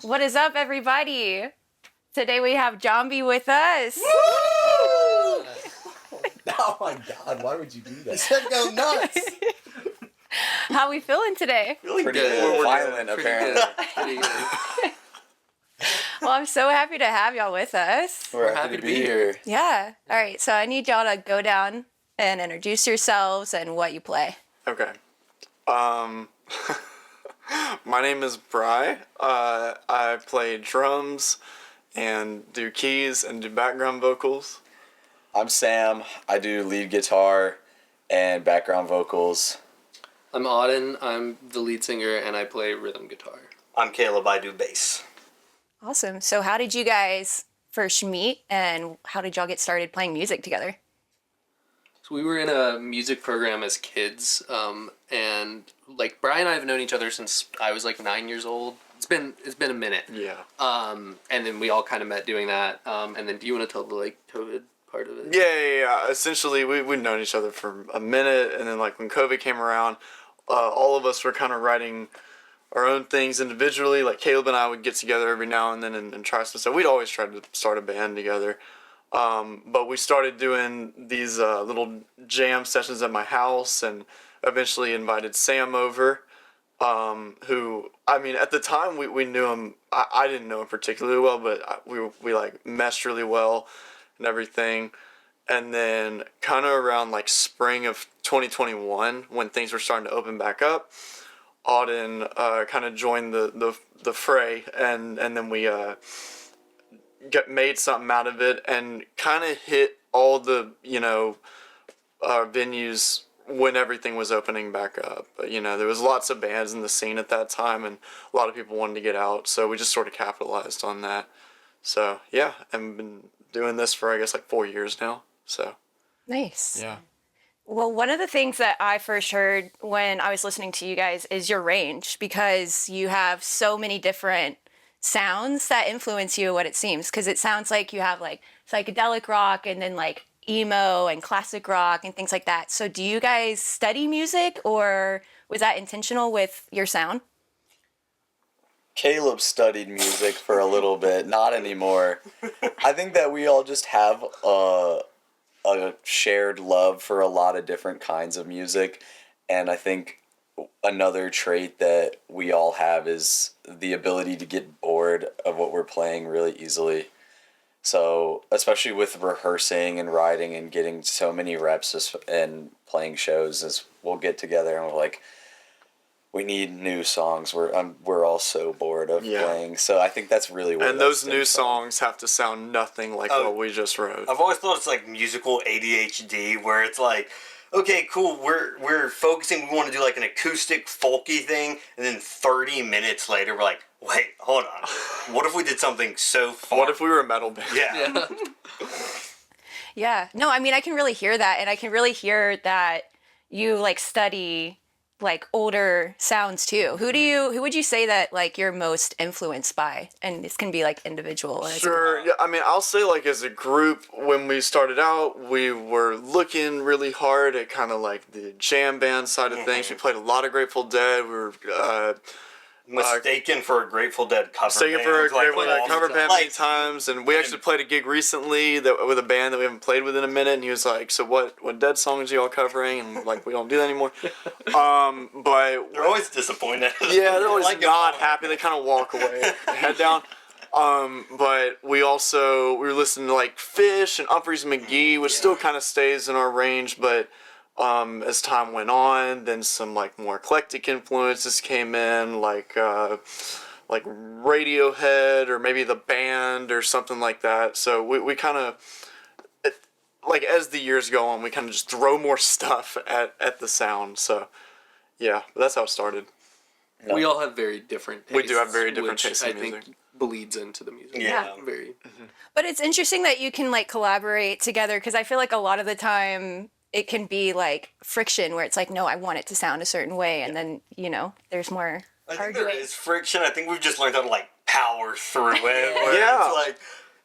What is up, everybody? Today we have Jombi with us. Oh my God, why would you do that? This head go nuts. How we feeling today? Feeling Pretty good. violent, apparently. Pretty good. Well, I'm so happy to have y'all with us. We're happy to be here. Yeah. All right, so I need y'all to go down and introduce yourselves and what you play. Okay. My name is Bry. I play drums and do keys and do background vocals. I'm Sam. I do lead guitar and background vocals. I'm Auden. I'm the lead singer and I play rhythm guitar. I'm Caleb. I do bass. Awesome. So how did you guys first meet and how did y'all get started playing music together? So we were in a music program as kids, and like Brian and I have known each other since I was like 9 years old. It's been a minute. Yeah. And then we all kind of met doing that. And then do you want to tell the like COVID part of it? Yeah. Essentially, we'd known each other for a minute, and then like when COVID came around, all of us were kind of writing our own things individually. Like Caleb and I would get together every now and then and try some stuff. We'd always tried to start a band together. But we started doing these little jam sessions at my house and eventually invited Sam over, who, I mean, at the time we knew him. I didn't know him particularly well, but we like meshed really well and everything. And then kind of around like spring of 2021, when things were starting to open back up, Auden kind of joined the fray, and then we made something out of it and kind of hit all the venues when everything was opening back up. But there was lots of bands in the scene at that time, and a lot of people wanted to get out, so we just sort of capitalized on that. So yeah, I've been doing this for I guess like 4 years now. So Nice. yeah. Well, one of the things that I first heard when I was listening to you guys is your range, because you have so many different sounds that influence you, what it seems, because it sounds like you have like psychedelic rock and then like emo and classic rock and things like that. So do you guys study music, or was that intentional with your sound? Caleb studied music for a little bit, not anymore. I think that we all just have a shared love for a lot of different kinds of music, and I think another trait that we all have is the ability to get bored of what we're playing really easily. So, especially with rehearsing and writing and getting so many reps and playing shows, as we'll get together and we're like, we need new songs. We're all so bored of playing. So I think that's really what. And those new songs have to sound nothing like what we just wrote. I've always thought it's like musical ADHD, where it's like, okay, cool, we're focusing, we want to do like an acoustic folky thing, and then 30 minutes later we're like, wait, hold on. What if we did something so far? What if we were a metal band? Yeah. Yeah. No, I mean, I can really hear that, and I can really hear that you like study like older sounds too. Who would you say that like you're most influenced by? And this can be like individual. Sure. Yeah. I mean, I'll say like as a group, when we started out, we were looking really hard at kind of like the jam band side of things. We played a lot of Grateful Dead. We were Mistaken for a Grateful Dead cover mistaken band. for a Grateful like, Dead cover band many times, and we actually played a gig recently with a band that we haven't played with in a minute, and he was like, so what Dead songs are y'all covering? And we're like, we don't do that anymore. But they're always disappointed. yeah, they're always not happy. They kind of walk away, head down. But we were listening to like Fish and Humphreys and McGee, which still kind of stays in our range, but as time went on, then some like more eclectic influences came in, like Radiohead or maybe the band or something like that. So we kind of, like as the years go on, we kind of just throw more stuff at the sound. So yeah, that's how it started. No. We all have very different tastes. We do have very different which tastes in I music. think bleeds into the music. Yeah. Very. But it's interesting that you can like collaborate together, because I feel like a lot of the time it can be like friction where it's like, no, I want it to sound a certain way, and then there's more I think arguing. there is friction. I think we've just learned how to like power through it. Where Yeah. It's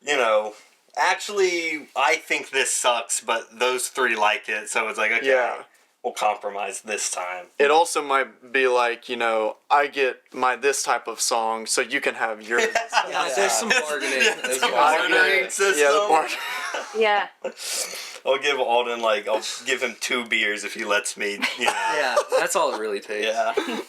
like, actually, I think this sucks, but those three like it, so it's like, okay. Yeah. we'll compromise this time. It also might be like, you know, I get my this type of song, so you can have yours. Yeah, there's some bargaining. It's as a well. bargaining system. Yeah, the bar. Yeah. I'll give Auden, like, I'll give him 2 beers if he lets me, you know. Yeah, that's all it really takes. Yeah.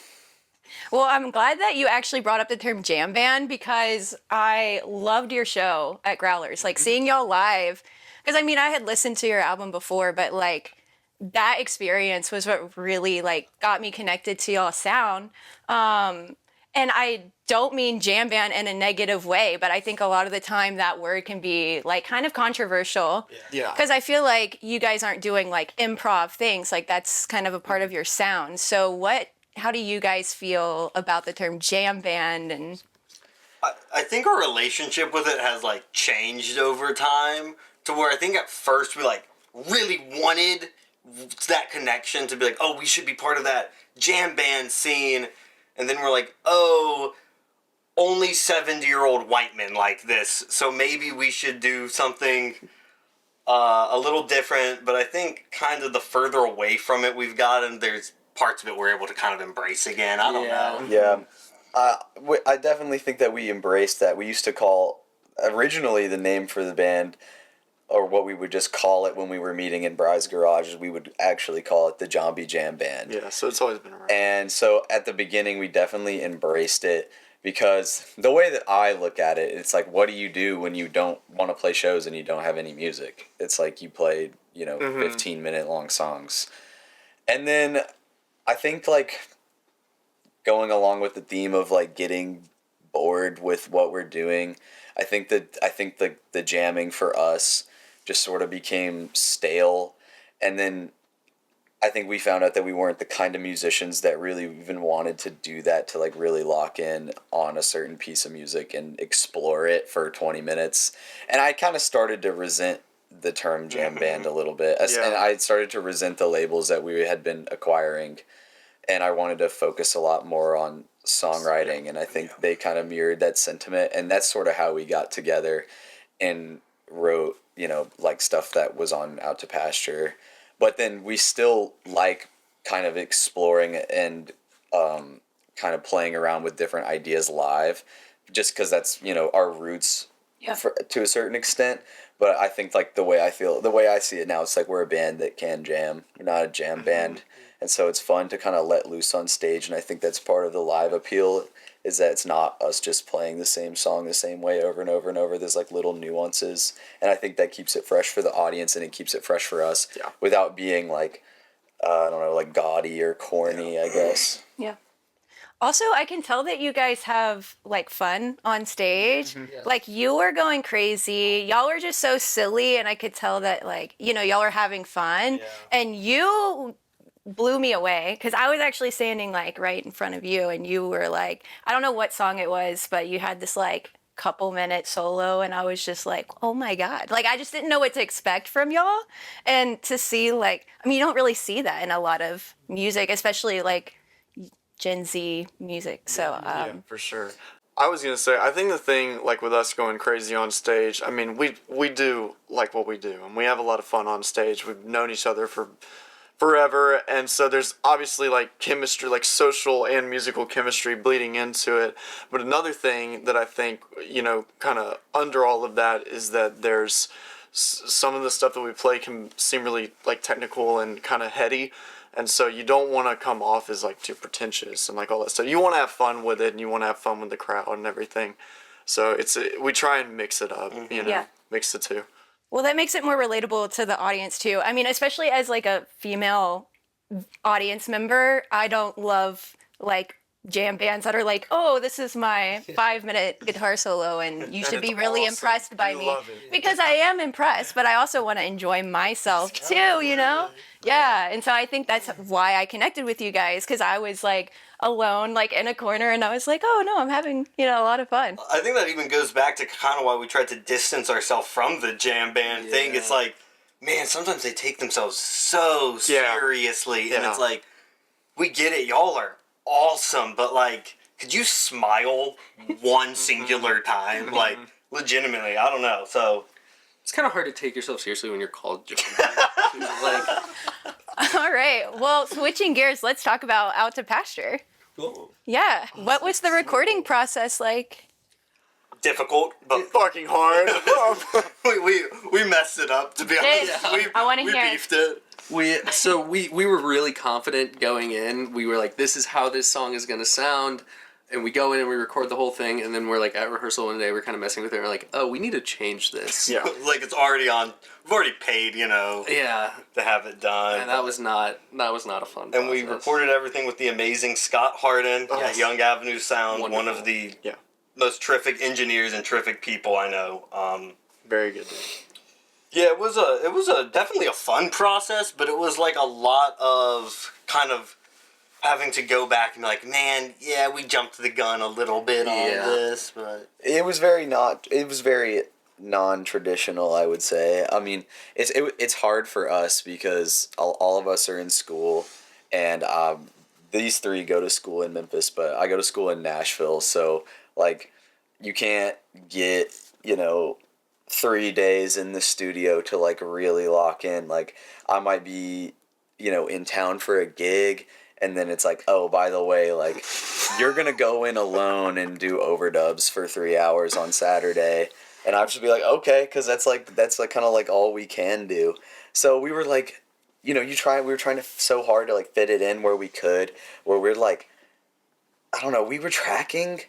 Well, I'm glad that you actually brought up the term jam band because I loved your show at Growlers. Like seeing y'all live, because I mean, I had listened to your album before, but like that experience was what really like got me connected to y'all's sound. And I don't mean jam band in a negative way, but I think a lot of the time that word can be like kind of controversial. Yeah. Because I feel like you guys aren't doing like improv things. Like that's kind of a part of your sound. So how do you guys feel about the term jam band? And I think our relationship with it has, like, changed over time to where I think at first we, like, really wanted that connection to be like, oh, we should be part of that jam band scene. And then we're like, oh, only 70-year-old white men like this, so maybe we should do something a little different. But I think kind of the further away from it we've gotten, there's parts of it we're able to kind of embrace again. I don't know. Yeah. I definitely think that we embraced that. We used to call, originally the name for the band, or what we would just call it when we were meeting in Bry's garage, we would actually call it the Jombi Jam Band. Yeah, so it's always been around. And so at the beginning, we definitely embraced it because the way that I look at it, it's like, what do you do when you don't want to play shows and you don't have any music? It's like you played, 15-minute long songs. And then I think, like, going along with the theme of, like, getting bored with what we're doing, I think the jamming for us just sort of became stale. And then I think we found out that we weren't the kind of musicians that really even wanted to do that, to like really lock in on a certain piece of music and explore it for 20 minutes. And I kind of started to resent the term jam band a little bit. Yeah. And I started to resent the labels that we had been acquiring. And I wanted to focus a lot more on songwriting. And I think they kind of mirrored that sentiment. And that's sort of how we got together and wrote, like stuff that was on Out to Pasture. But then we still like kind of exploring and kind of playing around with different ideas live, just because that's, our roots to a certain extent. But I think like the way I see it now, it's like we're a band that can jam. We're not a jam band. And so it's fun to kind of let loose on stage. And I think that's part of the live appeal, is that it's not us just playing the same song the same way over and over and over. There's like little nuances. And I think that keeps it fresh for the audience and it keeps it fresh for us without being like, I don't know, like gaudy or corny, I guess. yeah. Also, I can tell that you guys have like fun on stage. Like you were going crazy. Y'all were just so silly. And I could tell that like, y'all are having fun. And you blew me away because I was actually standing like right in front of you and you were like, I don't know what song it was, but you had this like couple-minute solo and I was just like, oh my God. Like I just didn't know what to expect from y'all. And to see like, I mean, you don't really see that in a lot of music, especially like Gen Z music. So Yeah, for sure. I was going to say, I think the thing, like, with us going crazy on stage, I mean, we do like what we do, and we have a lot of fun on stage. We've known each other for forever, and so there's obviously, like, chemistry, like, social and musical chemistry bleeding into it. But another thing that I think, kind of under all of that is that there's some of the stuff that we play can seem really, like, technical and kind of heady. And so you don't want to come off as like too pretentious and like all that stuff. You want to have fun with it and you want to have fun with the crowd and everything. So we try and mix it up, mix the two. well, that makes it more relatable to the audience too. I mean, especially as like a female audience member, I don't love like jam bands that are like, oh, this is my 5-minute guitar solo and you should be really awesome. Impressed by You me. love it. Because I am impressed, but I also want to enjoy myself too, Yeah, and so I think that's why I connected with you guys, because I was like alone, like in a corner, and I was like, oh no, I'm having, a lot of fun. I think that even goes back to kind of why we tried to distance ourselves from the jam band thing. It's like, man, sometimes they take themselves so seriously, and it's like, we get it, y'all are awesome, but like, could you smile one singular time? Like, legitimately, I don't know. So It's kind of hard to take yourself seriously when you're called Jombi. Like, All right. Well, switching gears, let's talk about Out to Pasture. Cool. Yeah. What was the recording process like? Difficult, but Fucking hard. we messed it up, to be honest. Did- I wanna we hear it. beefed it. We were really confident going in. We were like, this is how this song is gonna sound. And we go in and we record the whole thing, and then we're like at rehearsal one day, we're kind of messing with it, and we're like, oh, we need to change this. Yeah. Like, it's already on. We've already paid, Yeah. to have it done. And that was not a fun process. And we recorded everything with the amazing Scott Harden at Young Avenue Sound, one Wonderful. of the Yeah. most terrific engineers and terrific people I know. Very good, dude. Yeah, it was a definitely a fun process, but it was like a lot of kind of having to go back and be like, man, yeah, we jumped the gun a little bit on this, but It was very non-traditional, I would say. I mean, it's hard for us because all of us are in school, and these three go to school in Memphis, but I go to school in Nashville, so like you can't get 3 days in the studio to like really lock in. Like I might be in town for a gig, and then it's like, oh, by the way, like you're gonna go in alone and do overdubs for 3 hours on Saturday. And I have to be like, okay, because that's kind of like all we can do. So we were like, we were trying to so hard to like fit it in where we could, where we're like, I don't know, we were tracking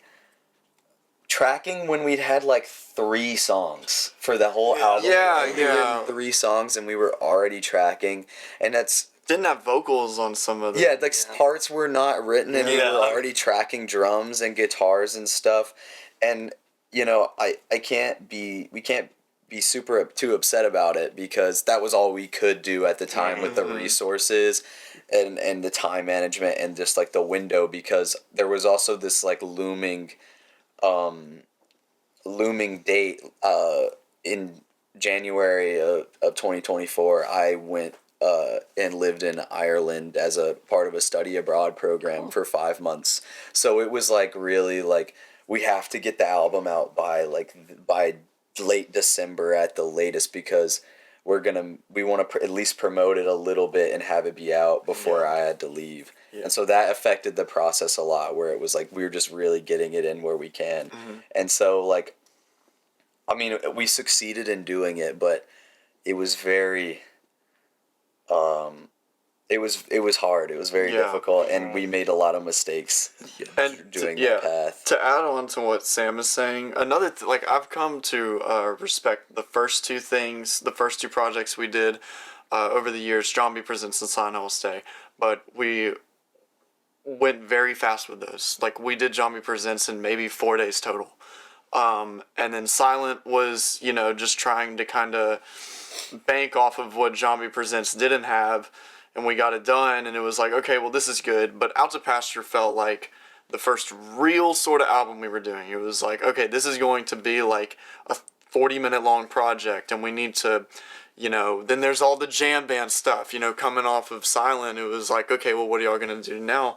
when we'd had like 3 songs for the whole album. Yeah, We had written 3 songs and we were already tracking, and that's Didn't have vocals on some of the... yeah, like parts were not written, and we were already tracking drums and guitars and stuff, and we can't be super too upset about it because that was all we could do at the time with the resources and the time management and just like the window, because there was also this like looming date in January of 2024. I went and lived in Ireland as a part of a study abroad program for 5 months. So it was like really like we have to get the album out by late December at the latest, because we want to at least promote it a little bit and have it be out before I had to leave. Yeah. And so that affected the process a lot, where it was like we were just really getting it in where we can. Mm-hmm. And so like, I mean, we succeeded in doing it, but it was very it was hard. It was very difficult, and we made a lot of mistakes doing that path. To add on to what Sam is saying, another like I've come to respect the first two projects we did over the years, Jombi Presents and Silent Will Stay, but we went very fast with those. Like we did Jombi Presents in maybe 4 days total, and then Silent was just trying to kind of bank off of what Jombi Presents didn't have, and we got it done, and it was like, okay, well, this is good. But Out to Pasture felt like the first real sort of album we were doing. It was like, okay, this is going to be like a 40-minute long project, and we need to, then there's all the jam band stuff, coming off of Silent. It was like, okay, well, what are y'all going to do now?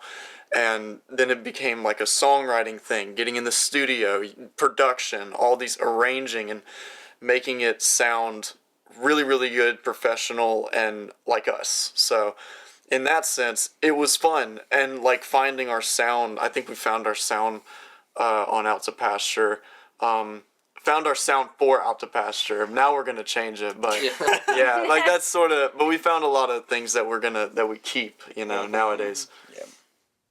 And then it became like a songwriting thing, getting in the studio, production, all these arranging and making it sound really, really good, professional, and like us. So in that sense, it was fun. And like finding our sound, I think we found our sound on Out to Pasture. Found our sound for Out to Pasture. Now we're gonna change it, but yeah, like that's sort of. But we found a lot of things that we keep, nowadays.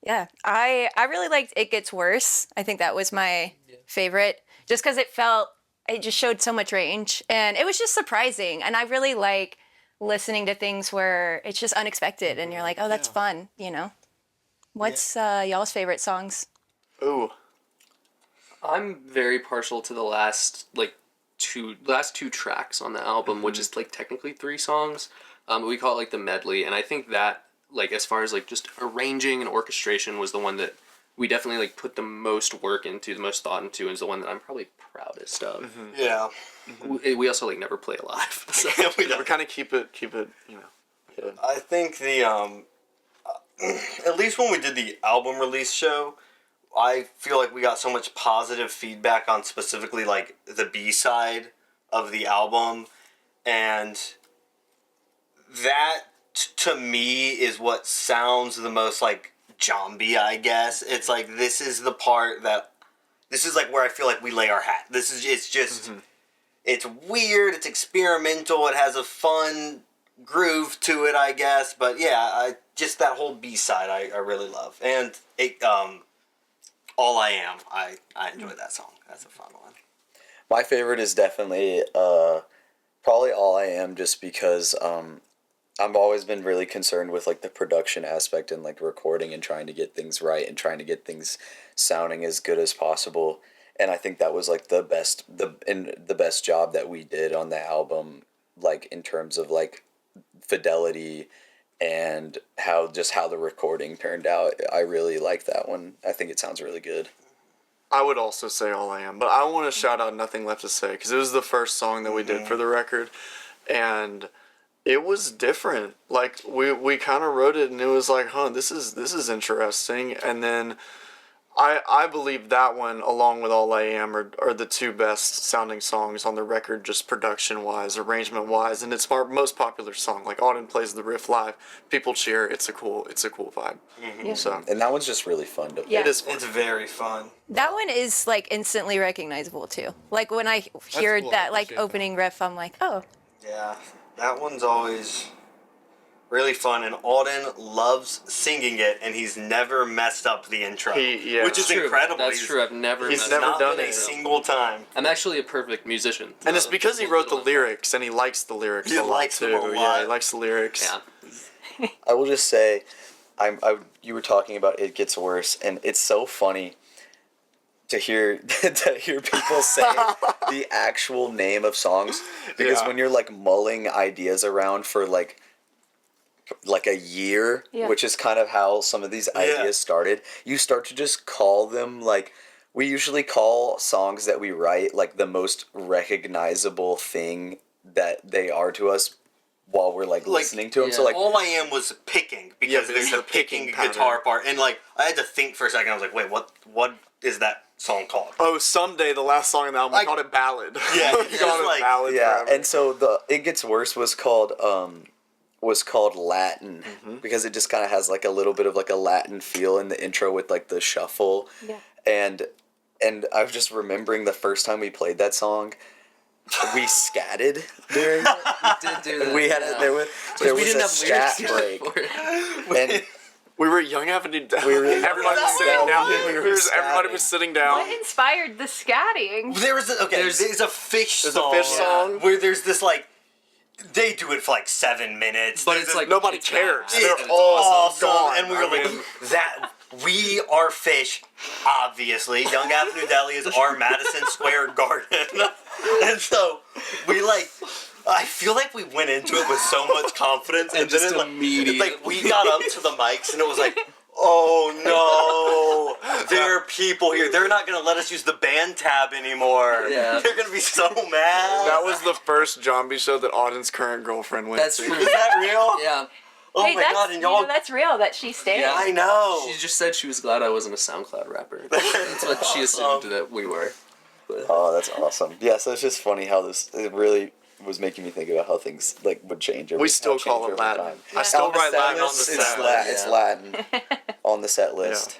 Yeah, I really liked It Gets Worse. I think that was my favorite, just because it just showed so much range, and it was just surprising. And I really like listening to things where it's just unexpected, and you're like, oh, that's fun, What's y'all's favorite songs? Ooh. I'm very partial to the last two tracks on the album, which is like technically 3 songs. We call it like the medley, and I think that like as far as like just arranging and orchestration was the one that we definitely like put the most work into, the most thought into, and is the one that I'm probably proudest of. Mm-hmm. Yeah. We also like never play it live, so we kind of keep it. I think the at least when we did the album release show, I feel like we got so much positive feedback on specifically like the B-side of the album, and that to me is what sounds the most like Jombi, I guess. It's like this is the part that this is like where I feel like we lay our hat. It's just it's weird, it's experimental, it has a fun groove to it, I guess. But yeah, just that whole B side I really love. And it All I Am, I enjoy that song. That's a fun one. My favorite is definitely probably All I Am, just because I've always been really concerned with like the production aspect and like recording and trying to get things right and trying to get things sounding as good as possible. And I think that was like the best job that we did on the album, like in terms of like fidelity and how the recording turned out. I really like that one. I think it sounds really good. I would also say All I Am, but I want to shout out Nothing Left to Say, because it was the first song that we did for the record, and it was different. Like we kind of wrote it, and it was like, this is interesting. And then I believe that one, along with All I Am, are the two best sounding songs on the record, just production wise, arrangement wise, and it's our most popular song. Like Auden plays the riff live, people cheer. It's a cool vibe. Yeah. So And that one's just really fun to Yeah. it is fun. It's very fun. That one is like instantly recognizable too. Like when I hear cool. that I like appreciate opening riff, I'm like, oh. Yeah, that one's always really fun, and Auden loves singing it, and he's never messed up the intro, Yeah. which is True. incredible. That's true. I've never. he's messed never up. Not done been it. a single time. I'm actually a perfect musician. And it's because he wrote the lyrics, and he likes the lyrics He a lot likes too. them a Yeah, lot. he likes the lyrics. Yeah. I will just say, you were talking about It Gets Worse, and it's so funny to hear people say the actual name of songs, because Yeah. when you're like mulling ideas around for like a year, Yeah. which is kind of how some of these ideas started, you start to just call them like, we usually call songs that we write like the most recognizable thing that they are to us while we're like listening to them. So yeah. like, All I Am was picking, because Yeah, there's the a picking picking guitar pattern. part, and like I had to think for a second. I was like, wait, what is that song called? Oh, Someday, the last song on the album, we Like- called it Ballad. Yeah, we it's called like- it Ballad yeah, forever. and so the It Gets Worse was called Latin, because it just kind of has like a little bit of like a Latin feel in the intro with like the shuffle. Yeah. And I was just remembering the first time we played that song, we scatted during. Did do that. We had yeah. there was we a didn't have scat lyrics break, for it. and we were at Young Avenue. We were- Everybody was sitting Yeah, down. we were Everybody scatting. was sitting down. What inspired the scatting? There's a fish There's a song. fish song. where there's this like they do it for like 7 minutes, But There's it's this- like Nobody it's cares. bad. They're it's all awesome, gone. and we were I like, mean, that we are fish, obviously. Young Avenue Deli is our Madison Square Garden, and so we like. I feel like we went into it with so much confidence, and, And then just it, like, immediately- like we got up to the mics, and it was like, oh no, there are people here. They're not gonna let us use the band tab anymore. Yeah. They're gonna be so mad. that was the first Jombi show that Auden's current girlfriend went That's to. true. Is that real? Yeah. Oh Wait, my that's, god, and you y'all. know, that's real that she stayed. Yeah. I know. She just said she was glad I wasn't a SoundCloud rapper. That's what she assumed that we were. But oh, that's awesome. Yeah, so it's just funny how it really was making me think about how things like would change. We still call it Latin. I still On the write set Latin on the list, set. It's Yeah. Latin on the set list.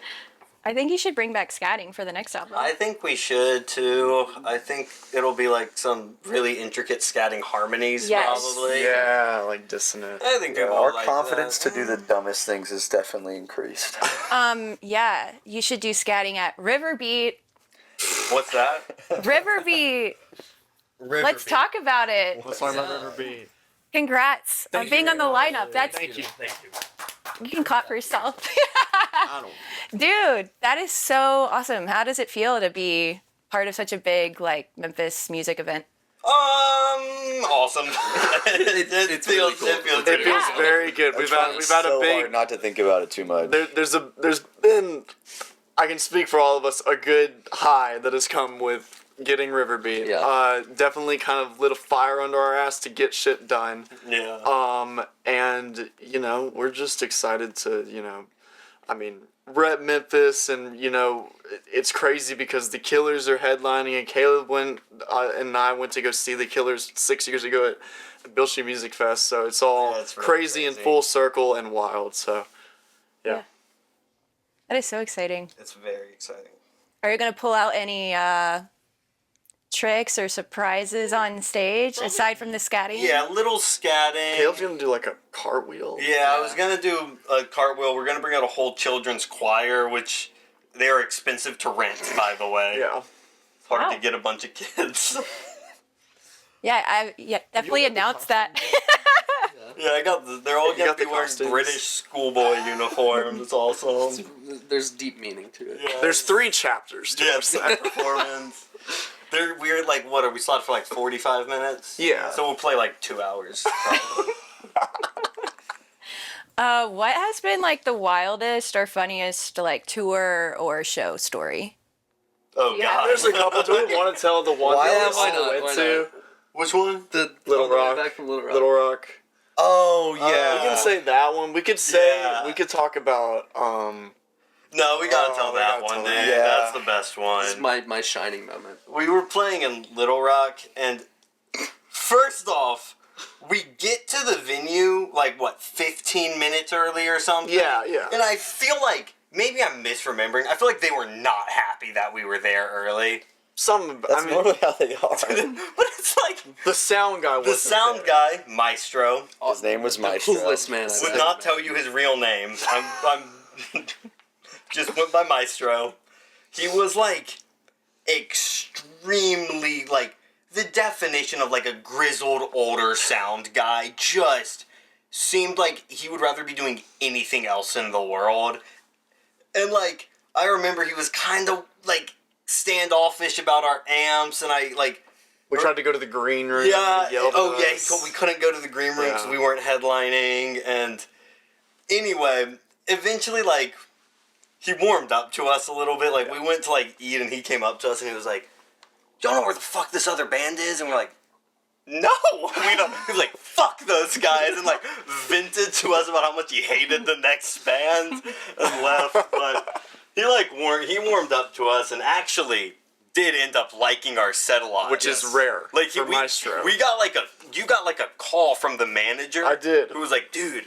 I think you should bring back scatting for the next album. I think we should too. I think it'll be like some really intricate scatting harmonies, Yes. probably. Yeah, like dissonant. I think people Our will like confidence that. to do the dumbest things is definitely increased. Yeah, you should do scatting at Riverbeat. What's that? Riverbeat. Let's talk about it. Let's talk about River Beat. Congrats on being on the lineup. That's Thank you. you can clap for yourself. I don't. Dude, that is so awesome. How does it feel to be part of such a big like Memphis music event? Awesome. It's really cool. It feels It good. feels Yeah. very good. We've had so a big. hard not to think about it too much. There's been, I can speak for all of us, a good high that has come with getting River Beat. Yeah. Definitely kind of lit a fire under our ass to get shit done. Yeah. And you know, we're just excited to, you know, I mean, rep Memphis, and you know, it's crazy because the Killers are headlining, and Caleb and I went to go see the Killers 6 years ago Beale Street Music Fest, so it's all Yeah, it's really crazy and crazy. full circle and wild. So, yeah. That is so exciting. It's very exciting. Are you gonna pull out any tricks or surprises on stage aside from the scatting? Yeah, little scatting. Caleb's gonna do like a cartwheel. Yeah, I was gonna do a cartwheel. We're gonna bring out a whole children's choir, which they are expensive to rent, by the way. Yeah. It's hard Wow. to get a bunch of kids. Yeah, I definitely announced that. Yeah, I got. They're all gonna got be the wearing costumes. British schoolboy uniforms. It's awesome. There's deep meaning to it. Yeah. There's 3 chapters to Yeah, this. that performance. We're like, what are we slotted for like 45 minutes? Yeah. So we'll play like 2 hours. Probably. What has been like the wildest or funniest like tour or show story? Oh Yeah. god. There's a couple. Do we want to tell the one Why that why we not? went Why to? Which one? The Little on the way Rock. back from Little Rock. Little Rock. Oh We yeah. can say that one. We could say Yeah. we could talk about No, we gotta Oh, tell we that gotta one. tell Dude. that. Yeah. That's the best one. This is my shining moment. We were playing in Little Rock, and first off, we get to the venue like what 15 minutes early or something. Yeah, yeah. And I feel like maybe I'm misremembering. I feel like they were not happy that we were there early. some. That's I mean, normally how they are. But it's like the sound guy. the wasn't sound there. guy, Maestro, His name was The Maestro. coolest man. I've would ever not met. tell you his real name. I'm just went by Maestro. He was like extremely like the definition of like a grizzled older sound guy. Just seemed like he would rather be doing anything else in the world. And like I remember he was kind of like standoffish about our amps, and I like We tried to go to the green room. yeah. He yelled Oh at yeah. us. We couldn't go to the green room because Yeah. we weren't headlining. And anyway, eventually, like he warmed up to us a little bit. Like we went to like eat, and he came up to us and he was like, "Y'all know where the fuck this other band is?" And we're like, "No, we don't." He was like, "Fuck those guys," and like vented to us about how much he hated the next band and left. But he warmed up to us and actually did end up liking our set a lot, Which is rare Like for Maestro. you got like a call from the manager. I did. Who was like, "Dude,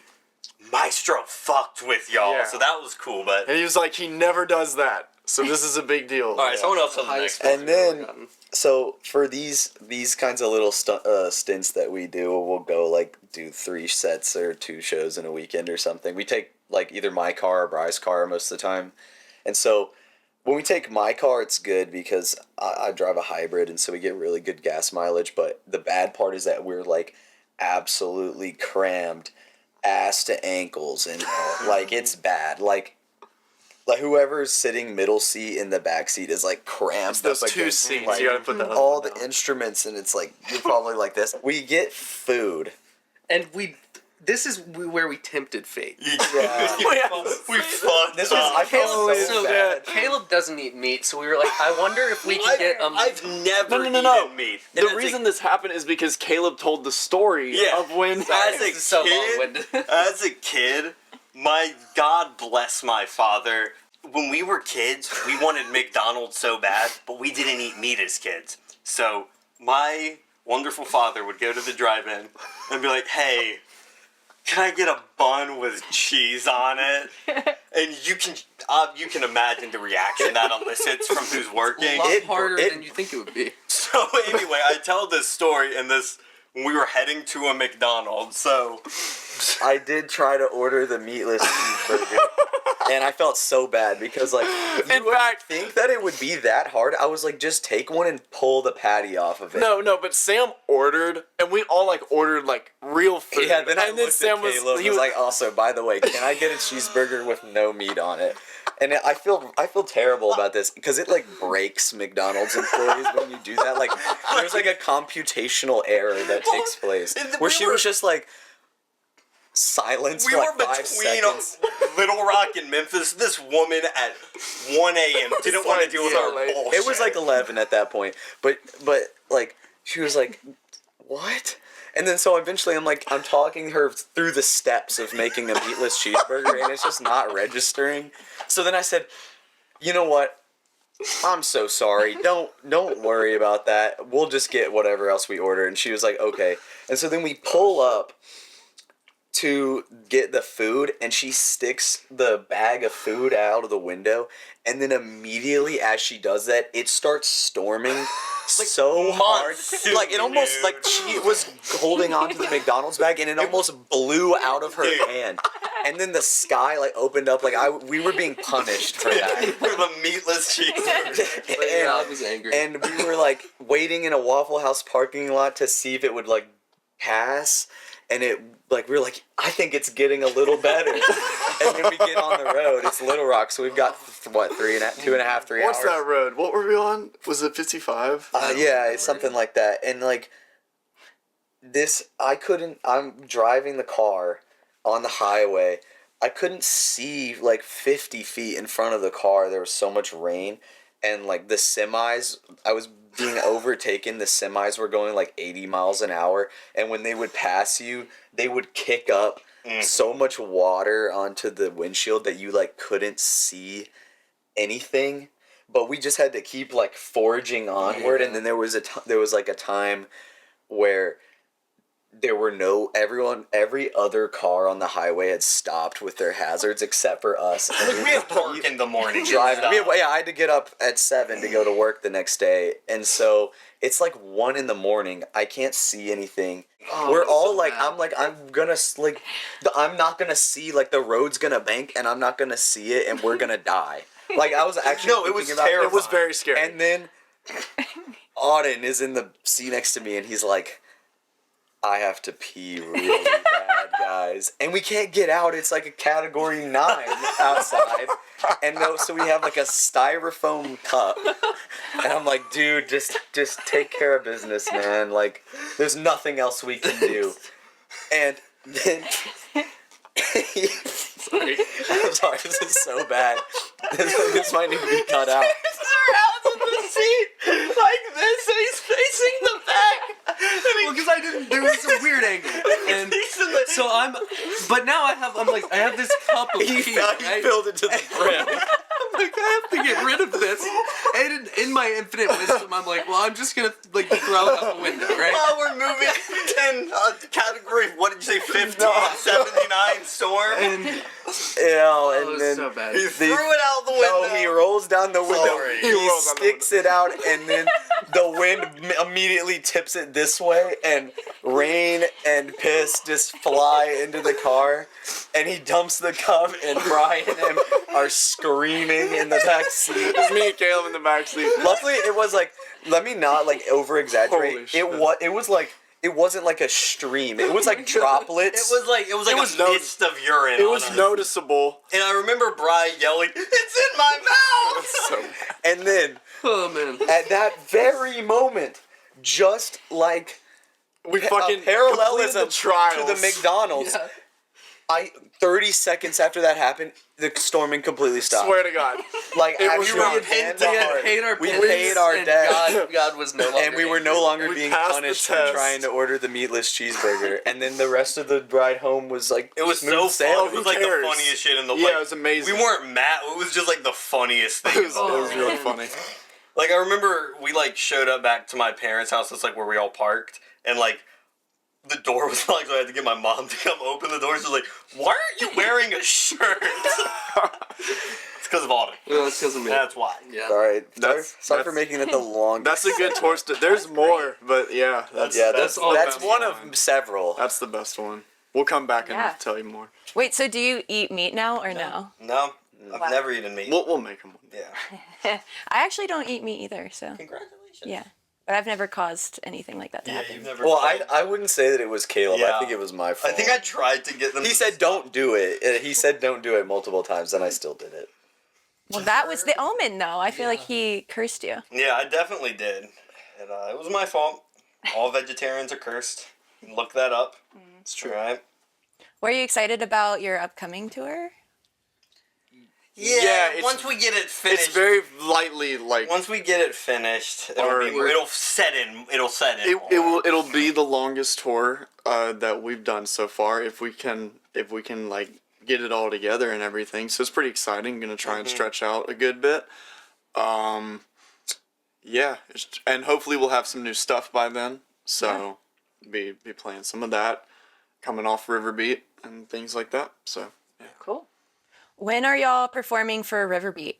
Maestro fucked with y'all," Yeah. so that was cool. But And he was like, he never does that. So this is a big deal. all right, someone else on the Highest next. And score we've ever then- gotten. So for these kinds of little stints that we do, we'll go like do 3 sets or 2 shows in a weekend or something. We take like either my car or Bry's car most of the time, and so when we take my car, it's good because I drive a hybrid, and so we get really good gas mileage. But the bad part is that we're like absolutely crammed, ass to ankles, and like it's bad. Like whoever's sitting middle seat in the back seat is like cramped. Those up 2 against, seats, like, you gotta put that on. all the instruments, and it's like you're probably like this. We get food. And this is where we tempted fate. Yeah. we fucked This up. was I felt so So bad. Caleb doesn't eat meat, so we were like, I wonder if we can get I've never No. eaten meat. The reason this happened is because Caleb told the story Yeah. of when. As This a is so kid, long-winded. as a kid, my God bless my father. When we were kids, we wanted McDonald's so bad, but we didn't eat meat as kids. So my wonderful father would go to the drive-in and be like, "Hey, can I get a bun with cheese on it?" And you can imagine the reaction that elicits from who's working. A lot It- harder it- than you think it would be. So anyway, I tell this story in this when we were heading to a McDonald's. So I did try to order the meatless cheeseburger, and I felt so bad because like you In fact- think that it would be that hard. I was like, just take one and pull the patty off of it. No, but Sam ordered, and we all like ordered like real food. Yeah, then I and looked at Caleb and was like, also, by the way, can I get a cheeseburger with no meat on it? And I feel terrible about this because it like breaks McDonald's employees when you do that. Like there's like a computational error that takes place where she was just like silence we for were like 5 between seconds. Little Rock and Memphis. This woman at 1 a.m. didn't want to deal with our late. bullshit. It was like 11 at that point, but like she was like, what? And then so eventually I'm talking her through the steps of making a meatless cheeseburger, and it's just not registering. So then I said, you know what? I'm so sorry. Don't worry about that. We'll just get whatever else we order. And she was like, okay. And so then we pull up to get the food, and she sticks the bag of food out of the window, and then immediately as she does that, it starts storming so hard. Like it almost like she was holding onto the McDonald's bag, and it almost blew out of her hand. And then the sky like opened up, like we were being punished for that. For the meatless cheeseburger. I was angry. And we were like waiting in a Waffle House parking lot to see if it would like pass, and it like we were like, I think it's getting a little better. And then we get on the road. It's Little Rock, so we've got what 3 hours. What's that road? What were we on? Was it 55? Yeah, it's something like that. And like this, I'm driving the car on the highway. I couldn't see like 50 feet in front of the car. There was so much rain, and like the semis, I was being overtaken. The semis were going like 80 miles an hour, and when they would pass you, they would kick up so much water onto the windshield that you like couldn't see anything. But we just had to keep like forging onward, and then there was like a time where there were every other car on the highway had stopped with their hazards except for us. And We have work in the morning. driving. I had to get up at 7 to go to work the next day, and so it's like 1 a.m. I can't see anything. We're all like, bad. I'm not gonna see, like the road's gonna bank, and I'm not gonna see it, and we're gonna die. Like I was actually No, it was thinking about terrifying. It was very scary. And then Auden is in the seat next to me, and he's like, I have to pee really bad, guys. And we can't get out. It's like a category 9 outside. And so we have like a styrofoam cup. And I'm like, dude, just take care of business, man. Like, there's nothing else we can do. And then Sorry. I'm sorry, this is so bad. This might need to be cut out. Surrounds in the seat like this, and he's facing the back. Well, because I didn't. There was a weird angle, and so but now I have this cup of He tea, right? filled it to the brim. I'm like, I have to get rid of this. And in my infinite wisdom, I'm like, well, I'm just gonna like throw it out the window, right? While we're moving in category, what did you say, 50, No. 79 storm? And And it was then so bad. He threw it out the window. No, he rolls down the window. Sorry. He sticks it out, and then the wind immediately tips it this way, and rain and piss just fly into the car. And he dumps the cup, and Brian and him are screaming in the back seat. It's me and Caleb in the backseat. Luckily, it was like, let me not like over exaggerate. Holy shit. It was like. It wasn't like a stream. It was like droplets. It was like was a mist of urine. It on was us. noticeable. And I remember Brian yelling, "It's in my mouth!" So And then Oh man. at that very moment, just like we fucking a parallelism completed the trials. to the McDonald's, Yeah. 30 seconds after that happened, the storming completely stopped. Swear to God. Like It was actually, wrong. we We had paid our We penance, paid our and debt. God was no longer. and we were no longer We being passed the punished for test. trying to order the meatless cheeseburger. And then the rest of the ride home was like It was smooth so sailing. fun. It was like cares? the funniest shit in the Yeah, like, it was amazing. We weren't mad. It was just like the funniest thing. It was really funny. Like I remember we like showed up back to my parents' house. That's like where we all parked, and like the door was locked, so I had to get my mom to come open the door. She's like, "Why aren't you wearing a shirt?" It's because of Auden. No, it's because of me. That's why. Yeah. All right, sorry for that's- making it the longest. That's a good tour. There's more, but yeah, that's that's all that's about one fun. of several. the best one. We'll come back Yeah. and tell you more. Wait, so do you eat meat now or no? No, I've never eaten meat. We'll make them. Yeah. I actually don't eat meat either, so Congratulations. yeah. But I've never caused anything like that to Yeah, happen. you've never. Well, tried. I wouldn't say that it was Caleb. Yeah. I think it was my fault. I think I tried to get them. He said don't do it. He said don't do it multiple times, and I still did it. Well, that was the omen, though. I feel like he cursed you. Yeah, I definitely did. And it was my fault. All vegetarians are cursed. Look that up. It's true. Right. Were you excited about your upcoming tour? Yeah. it's- Once we get it finished. It's very lightly like Once we get it finished, Or- it'll set in. It'll set in. it'll be the longest tour that we've done so far if we can like get it all together and everything. So it's pretty exciting. Gonna try and stretch out a good bit. Yeah, and hopefully we'll have some new stuff by then. So be playing some of that, coming off Riverbeat and things like that. So yeah. Cool. When are y'all performing for Riverbeat?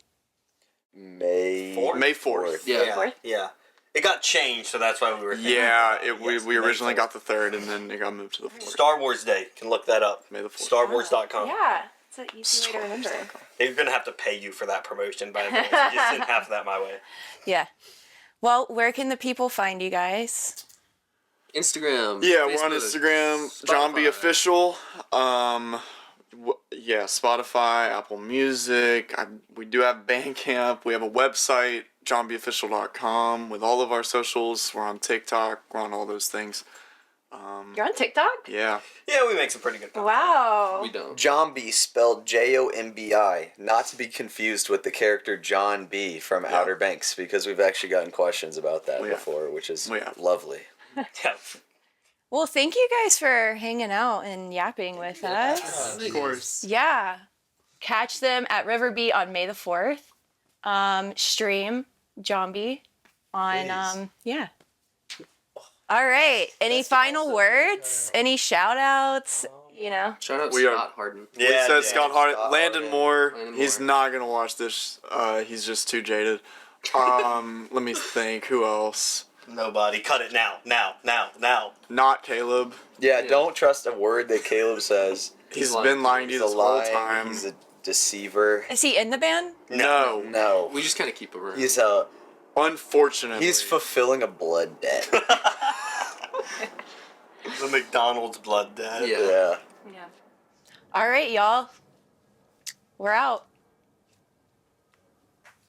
May 4th. Yeah. Fourth? Yeah. It got changed, so that's why we were thinking. Yeah, Yes, we May originally 4th. got the 3rd, and then it got moved to the 4th. Star Wars Day. Can look that up. May the 4th. StarWars.com. Yeah, it's an easy way to remember. They're going to have to pay you for that promotion, by the way. So just send half of that my way. Yeah. Well, where can the people find you guys? Instagram. Yeah, we're on Facebook, Instagram, Spotify. Jombi Official. Yeah, Spotify, Apple Music. We do have Bandcamp. We have a website, jombiofficial.com, with all of our socials. We're on TikTok. We're on all those things. You're on TikTok? Yeah. Yeah, we make some pretty good content. Wow. We don't. Jombi, spelled Jombi, not to be confused with the character John B from Outer Banks, because we've actually gotten questions about that Yeah. before, which is Yeah. lovely. Yeah. Well, thank you guys for hanging out and yapping with us. Of course. Yeah. Catch them at Riverbeat on May the 4th. Stream Jombi on, yeah. All right. Any final words? Any shout outs? You know? Shout out We are- Scott Harden. We Yeah, said yeah. Scott Harden. Scott Landon Harden. Moore. Landon He's Moore. not going to watch this. He's just too jaded. Let me think. Who else? Nobody. Cut it now. Now. Not Caleb. Yeah, Yeah. don't trust a word that Caleb says. He's lying. been lying to you He's a this whole lie. time. He's a deceiver. Is he in the band? No. No. We just kind of keep him around. Unfortunately. He's fulfilling a blood debt. The McDonald's blood debt. Yeah. Yeah. Yeah. All right, y'all. We're out.